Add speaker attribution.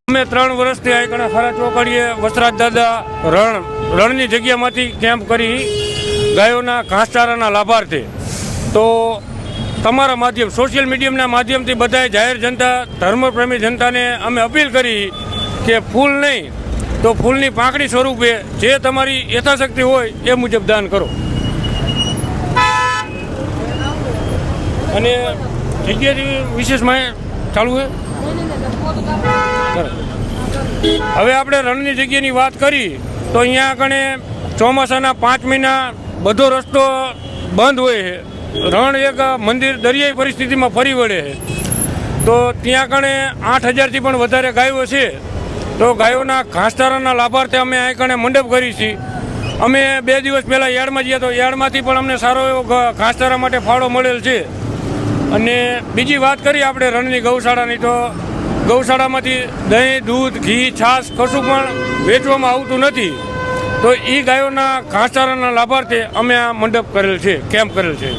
Speaker 1: અમે 3 વર્ષથી આ કણે ખરા ચોકડીએ વસરાજ દાદા રણની જગ્યામાંથી કેમ્પ કરી ગાયોના ઘાસચારાના લાભાર્થે. તો તમારા માધ્યમ સોશિયલ મીડિયાના માધ્યમથી બધાએ જાહેર જનતા ધર્મપ્રેમી જનતાને અમે અપીલ કરી કે ફૂલ નહીં તો ફૂલની પાંખડી સ્વરૂપે જે તમારી યથાશક્તિ હોય એ મુજબ દાન કરો. અને જગ્યાથી વિશેષમાં ચાલુ છે. હવે આપણે રણની જગ્યાની વાત કરી તો અહીંયા આગળ ચોમાસાના 5 મહિના બધો રસ્તો બંધ હોય છે. રણ એક મંદિર દરિયાઈ પરિસ્થિતિમાં ફરી વળે છે. તો ત્યાં આગળ 8,000થી પણ વધારે ગાયો છે. તો ગાયોના ઘાસચારાના લાભાર્થે અમે આ કણે મંડપ કરી છીએ. અમે 2 દિવસ પહેલાં યાર્ડમાં ગયા તો યાર્ડમાંથી પણ અમને સારો એવો ઘાસચારા માટે ફાળો મળેલ છે. અને બીજી વાત કરીએ આપણે રણની ગૌશાળાની તો ગૌશાળામાંથી દહીં, દૂધ, ઘી, છાશ કશું પણ વેચવામાં આવતું નથી. તો એ ગાયોના ઘાસચારાના લાભાર્થે અમે આ મંડપ કરેલ છે, કેમ્પ કરેલ છે.